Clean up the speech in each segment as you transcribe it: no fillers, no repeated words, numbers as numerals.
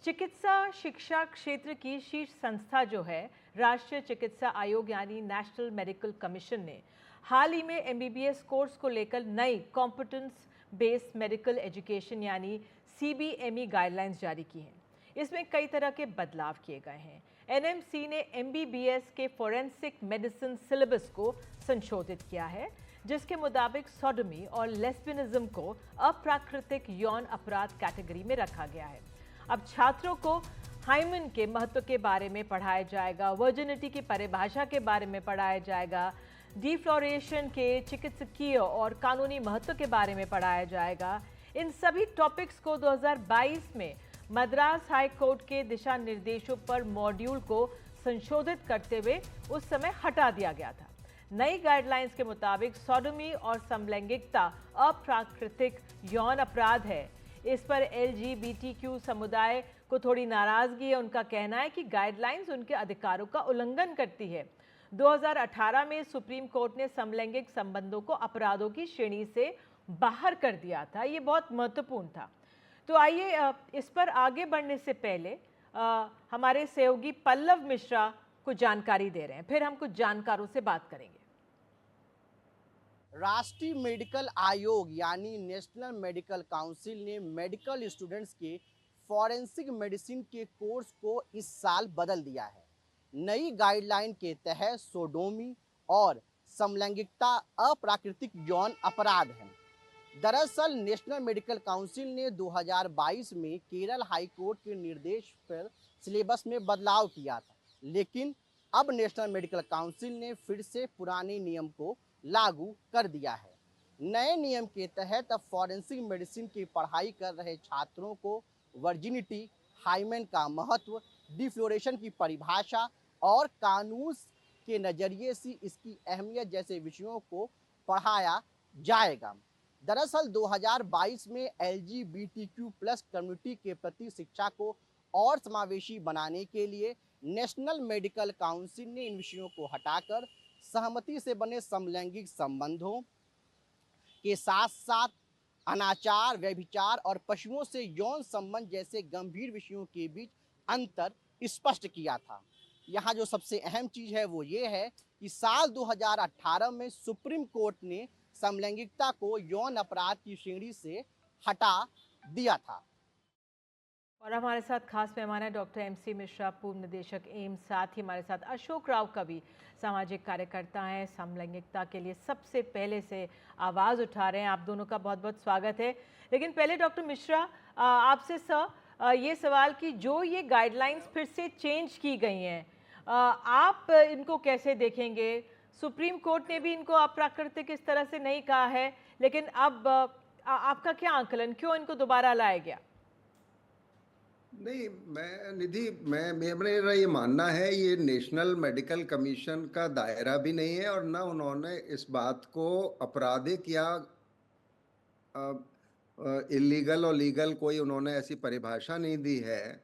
चिकित्सा शिक्षा क्षेत्र की शीर्ष संस्था जो है राष्ट्रीय चिकित्सा आयोग यानी नेशनल मेडिकल कमीशन ने हाल ही में एमबीबीएस कोर्स को लेकर नई कॉम्पिटेंस बेस्ड मेडिकल एजुकेशन यानी सीबीएमई गाइडलाइंस जारी की हैं। इसमें कई तरह के बदलाव किए गए हैं। एनएमसी ने एमबीबीएस के फोरेंसिक मेडिसिन सिलेबस को संशोधित किया है, जिसके मुताबिक सोडोमी और लेस्बियनिज्म को अप्राकृतिक यौन अपराध कैटेगरी में रखा गया है। अब छात्रों को हाइमन के महत्व के बारे में पढ़ाया जाएगा, वर्जिनिटी की परिभाषा के बारे में पढ़ाया जाएगा, डिफ्लोरेशन के चिकित्सकीय और कानूनी महत्व के बारे में पढ़ाया जाएगा। इन सभी टॉपिक्स को 2022 में मद्रास हाई कोर्ट के दिशा निर्देशों पर मॉड्यूल को संशोधित करते हुए उस समय हटा दिया गया था। नई गाइडलाइंस के मुताबिक सोडोमी और समलैंगिकता अप्राकृतिक यौन अपराध है। इस पर एलजीबीटीक्यू समुदाय को थोड़ी नाराजगी है। उनका कहना है कि गाइडलाइंस उनके अधिकारों का उल्लंघन करती है। 2018 में सुप्रीम कोर्ट ने समलैंगिक संबंधों को अपराधों की श्रेणी से बाहर कर दिया था। ये बहुत महत्वपूर्ण था। तो आइए इस पर आगे बढ़ने से पहले हमारे सहयोगी पल्लव मिश्रा कुछ जानकारी दे रहे हैं, फिर हम कुछ जानकारों से बात करेंगे। राष्ट्रीय मेडिकल आयोग यानी नेशनल मेडिकल काउंसिल ने मेडिकल स्टूडेंट्स के फॉरेंसिक मेडिसिन के कोर्स को इस साल बदल दिया है। नई गाइडलाइन के तहत सोडोमी और समलैंगिकता अप्राकृतिक यौन अपराध हैं। दरअसल नेशनल मेडिकल काउंसिल ने 2022 में केरल हाई कोर्ट के निर्देश पर सिलेबस में बदलाव किया था, लेकिन अब नेशनल मेडिकल काउंसिल ने फिर से पुराने नियम को लागू कर दिया है। नए नियम के तहत अब फॉरेंसिक मेडिसिन की पढ़ाई कर रहे छात्रों को वर्जिनिटी, हाइमेन का महत्व, डिफ्लोरेशन की परिभाषा और कानून के नज़रिए से इसकी अहमियत जैसे विषयों को पढ़ाया जाएगा। दरअसल 2022 में एलजीबीटीक्यू प्लस कम्युनिटी के प्रति शिक्षा को और समावेशी बनाने के लिए नेशनल मेडिकल काउंसिल ने इन विषयों को हटाकर सहमति से बने समलैंगिक संबंधों के साथ साथ अनाचार, व्यभिचार और पशुओं से यौन संबंध जैसे गंभीर विषयों के बीच अंतर स्पष्ट किया था। यहाँ जो सबसे अहम चीज़ है वो ये है कि साल 2018 में सुप्रीम कोर्ट ने समलैंगिकता को यौन अपराध की श्रेणी से हटा दिया था। और हमारे साथ खास मेहमान है डॉक्टर एमसी मिश्रा, पूर्व निदेशक एम्स। साथ ही हमारे साथ अशोक राव कवि, सामाजिक कार्यकर्ता हैं, समलैंगिकता के लिए सबसे पहले से आवाज़ उठा रहे हैं। आप दोनों का बहुत बहुत स्वागत है। लेकिन पहले डॉक्टर मिश्रा, आपसे ये सवाल कि जो ये गाइडलाइंस फिर से चेंज की गई हैं, आप इनको कैसे देखेंगे? सुप्रीम कोर्ट ने भी इनको अप्राकृतिक इस तरह से नहीं कहा है, लेकिन अब आपका क्या आंकलन, क्यों इनको दोबारा लाया गया? नहीं, मेरा ये मानना है, ये नेशनल मेडिकल कमीशन का दायरा भी नहीं है और ना उन्होंने इस बात को आपराधिक या इलीगल और लीगल कोई उन्होंने ऐसी परिभाषा नहीं दी है।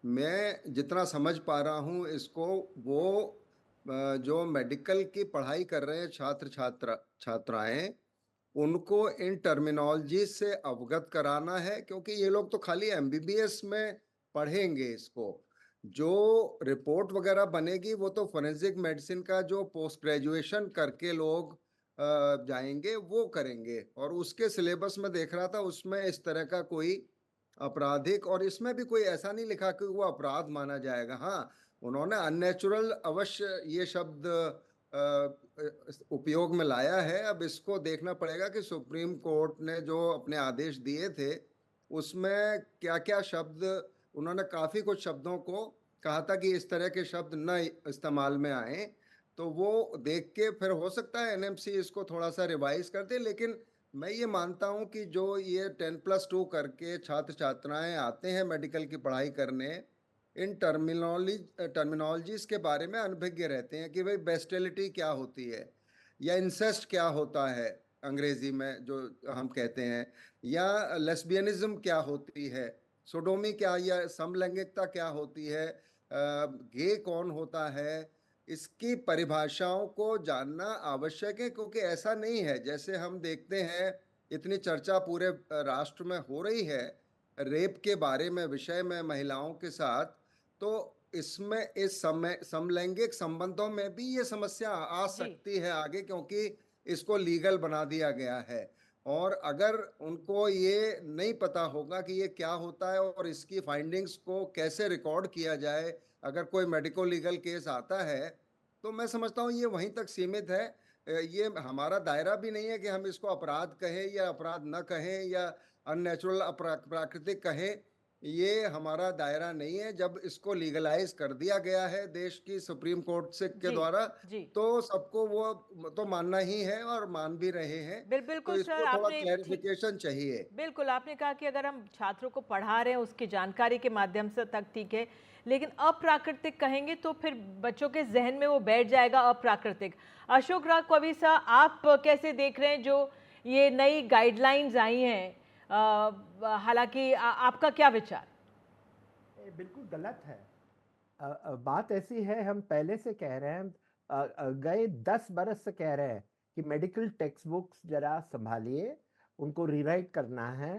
मैं जितना समझ पा रहा हूँ इसको, वो जो मेडिकल की पढ़ाई कर रहे हैं छात्राएं, उनको इन टर्मिनोलॉजी से अवगत कराना है, क्योंकि ये लोग तो खाली एमबीबीएस में पढ़ेंगे इसको। जो रिपोर्ट वगैरह बनेगी वो तो फोरेंसिक मेडिसिन का जो पोस्ट ग्रेजुएशन करके लोग जाएंगे वो करेंगे। और उसके सिलेबस में देख रहा था, उसमें इस तरह का कोई आपराधिक, और इसमें भी कोई ऐसा नहीं लिखा कि वो अपराध माना जाएगा। हाँ, उन्होंने अननेचुरल अवश्य ये शब्द उपयोग में लाया है। अब इसको देखना पड़ेगा कि सुप्रीम कोर्ट ने जो अपने आदेश दिए थे उसमें क्या क्या शब्द, उन्होंने काफी कुछ शब्दों को कहा था कि इस तरह के शब्द न इस्तेमाल में आए, तो वो देख के फिर हो सकता है एनएमसी इसको थोड़ा सा रिवाइज कर दे। लेकिन मैं ये मानता हूं कि जो ये 10+2 करके छात्र छात्राएं आते हैं मेडिकल की पढ़ाई करने, इन टर्मिनोलॉजीज के बारे में अनभिज्ञ रहते हैं कि भाई बेस्टेलिटी क्या होती है, या इंसेस्ट क्या होता है अंग्रेजी में जो हम कहते हैं, या लेस्बियनिज्म क्या होती है, सोडोमी क्या, या समलैंगिकता क्या होती है, गे कौन होता है, इसकी परिभाषाओं को जानना आवश्यक है। क्योंकि ऐसा नहीं है, जैसे हम देखते हैं इतनी चर्चा पूरे राष्ट्र में हो रही है रेप के बारे में विषय में महिलाओं के साथ, तो इसमें इस समय समलैंगिक संबंधों में भी ये समस्या आ जी। सकती है आगे, क्योंकि इसको लीगल बना दिया गया है। और अगर उनको ये नहीं पता होगा कि ये क्या होता है और इसकी फाइंडिंग्स को कैसे रिकॉर्ड किया जाए, अगर कोई मेडिको लीगल केस आता है, तो मैं समझता हूँ ये वहीं तक सीमित है। ये हमारा दायरा भी नहीं है कि हम इसको अपराध कहें या अपराध न कहें या अननेचुरल प्राकृतिक कहें। ये हमारा दायरा नहीं है। जब इसको लीगलाइज कर दिया गया है देश की सुप्रीम कोर्ट से के जी, द्वारा, जी। तो सबको वो तो मानना ही है और मान भी रहे हैं। तो बिल्कुल सर, इसको थोड़ा आपने ठीक क्लैरिफिकेशन चाहिए। बिल्कुल, आपने कहा कि अगर हम छात्रों को पढ़ा रहे हैं उसकी जानकारी के माध्यम से तक ठीक है, लेकिन अप्राकृतिक कहेंगे तो फिर बच्चों के ज़हन में वो बैठ जाएगा अप्राकृतिक। अशोक राव कविसा, आप कैसे देख रहे हैं जो ये नई गाइडलाइंस आई हैं? हालाँकि आपका क्या विचार? ये बिल्कुल गलत है। बात ऐसी है, हम पहले से कह रहे हैं, गए 10 बरस से कह रहे हैं कि मेडिकल टेक्स्ट बुक्स जरा संभालिए, उनको रीराइट करना है,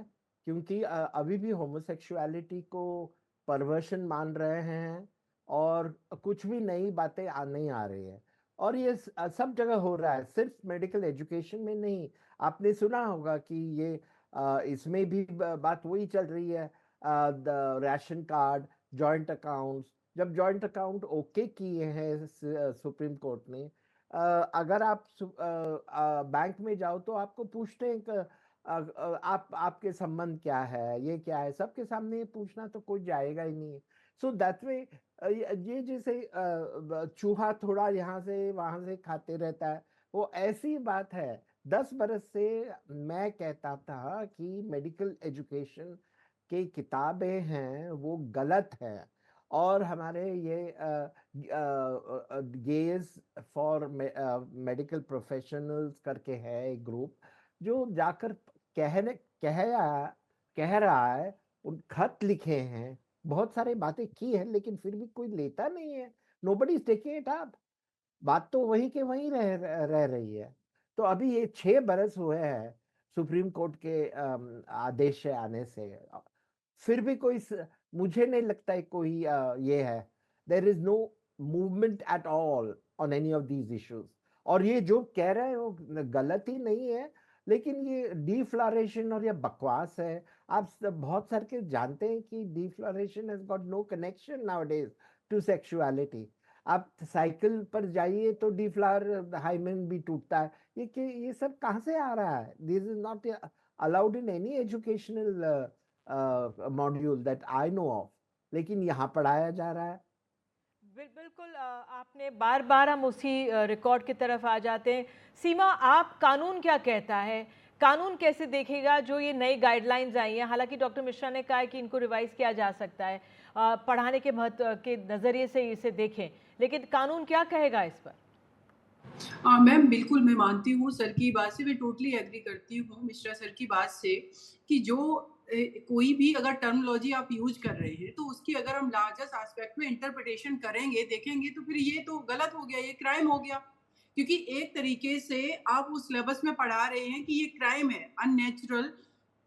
क्योंकि अभी भी होमोसेक्सुअलिटी को परवर्शन मान रहे हैं और कुछ भी नई बातें नहीं आ रही है। और ये सब जगह हो रहा है, सिर्फ मेडिकल एजुकेशन में नहीं। आपने सुना होगा कि ये इसमें भी बात वही चल रही है, the ration card, joint accounts. जब जॉइंट अकाउंट ओके किए हैं सुप्रीम कोर्ट ने, अगर आप बैंक में जाओ तो आपको पूछते हैं कि आप आपके संबंध क्या है, ये क्या है, सबके सामने ये पूछना तो कोई जाएगा ही नहीं। सो दैट वे ये जैसे चूहा थोड़ा यहाँ से वहां से खाते रहता है, वो ऐसी बात है। 10 बरस से मैं कहता था कि मेडिकल एजुकेशन की किताबें हैं वो गलत है, और हमारे ये गेज फॉर मेडिकल प्रोफेशनल्स करके है एक ग्रुप, जो जाकर कहने कह रहा है, उन खत लिखे हैं, बहुत सारी बातें की है, लेकिन फिर भी कोई लेता नहीं है। Nobody is taking it up. बात तो वही के वही रह रही है। तो अभी ये 6 बरस हुए हैं सुप्रीम कोर्ट के आदेश से आने से, फिर भी मुझे नहीं लगता है कोई ये है, there is no movement at all on any of these issues. और ये जो कह रहे हैं वो गलत ही नहीं है, लेकिन ये डिफ्लोरेशन और ये बकवास है। आप बहुत सारे के जानते हैं कि defloration has got no connection nowadays to sexuality. आप साइकिल पर जाइए तो डिफ्लावर हाइमेन भी टूटता है। ये सब कहाँ से आ रहा है? This is not allowed in any educational module that I know of, लेकिन यहाँ पढ़ाया जा रहा है। बिल्कुल, आपने बार बार हम उसी रिकॉर्ड की तरफ आ जाते हैं। सीमा, आप कानून क्या कहता है? कानून कैसे देखेगा जो ये नई गाइडलाइंस आई हैं? हालांकि डॉक्टर मिश्रा ने कहा है कि इनको रिवाइज किया जा सकता है, पढ़ाने के महत्व के नज़रिए से इसे देखें, लेकिन कानून क्या कहेगा इस पर? मैम बिल्कुल, मैं मानती हूँ सर की बात से, मैं टोटली एग्री करती हूँ मिश्रा सर की बात से कि जो कोई भी अगर टर्मिनोलॉजी आप यूज़ कर रहे हैं, तो उसकी अगर हम लार्जेस्ट एस्पेक्ट में इंटरप्रिटेशन करेंगे, देखेंगे, तो फिर ये तो गलत हो गया, ये क्राइम हो गया। क्योंकि एक तरीके से आप उस सिलेबस में पढ़ा रहे हैं कि ये क्राइम है, अननेचुरल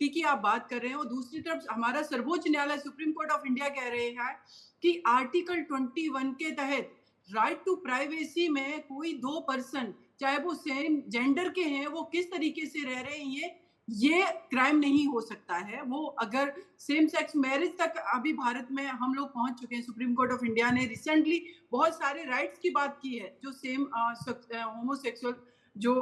की आप बात कर रहे हैं, और दूसरी तरफ हमारा सर्वोच्च न्यायालय सुप्रीम कोर्ट ऑफ इंडिया कह रहे हैं कि आर्टिकल 21 के तहत राइट टू प्राइवेसी में कोई 2 पर्सन, चाहे वो सेम जेंडर के हैं, वो किस तरीके से रह रहे हैं, ये क्राइम नहीं हो सकता है। वो अगर सेम सेक्स मैरिज तक अभी भारत में हम लोग पहुंच चुके हैं। सुप्रीम कोर्ट ऑफ इंडिया ने रिसेंटली बहुत सारे राइट्स की बात की है, जो सेम होमोसेक्सुअल जो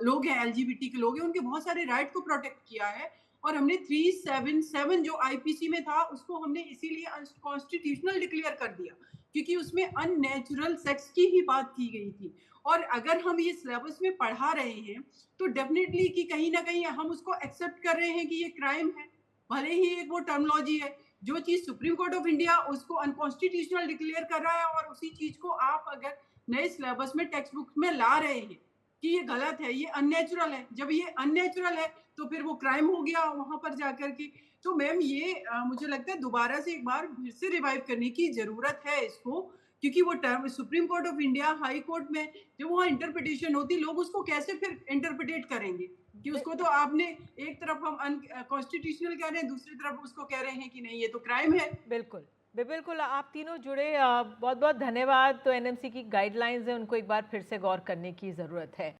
लोग हैं, एलजीबीटी के लोग हैं, उनके बहुत सारे राइट को प्रोटेक्ट किया है। और हमने 377 जो आईपीसी में था, उसको हमने इसीलिए अनकॉन्स्टिट्यूशनल डिक्लेयर कर दिया, क्योंकि उसमें अननेचुरल सेक्स की ही बात की गई थी। और अगर हम ये सिलेबस में पढ़ा रहे हैं, तो डेफिनेटली कि कहीं ना कहीं हम उसको एक्सेप्ट कर रहे हैं कि ये क्राइम है, भले ही एक वो टर्मिनोलॉजी है। जो चीज सुप्रीम कोर्ट ऑफ इंडिया उसको अनकॉन्स्टिट्यूशनल डिक्लेयर कर रहा है, और उसी चीज को आप अगर नए सिलेबस में टेक्स्ट बुक में ला रहे हैं कि ये गलत है, ये अननेचुरल है, जब ये अननेचुरल है तो फिर वो क्राइम हो गया वहां पर जाकर के। तो मैम ये मुझे लगता है दोबारा से एक बार फिर से रिवाइव करने की जरूरत है इसको, क्योंकि वो term supreme court of India, high court में जो वहाँ इंटरप्रिटेशन होती, लोग उसको कैसे फिर इंटरप्रिटेट करेंगे? कि उसको तो आपने एक तरफ हम अनकॉन्स्टिट्यूशनल कह रहे हैं, दूसरी तरफ उसको कह रहे हैं कि नहीं ये तो क्राइम है। बिल्कुल बिल्कुल, आप तीनों जुड़े, बहुत बहुत धन्यवाद। तो एनएमसी की गाइडलाइंस है, उनको एक बार फिर से गौर करने की ज़रूरत है।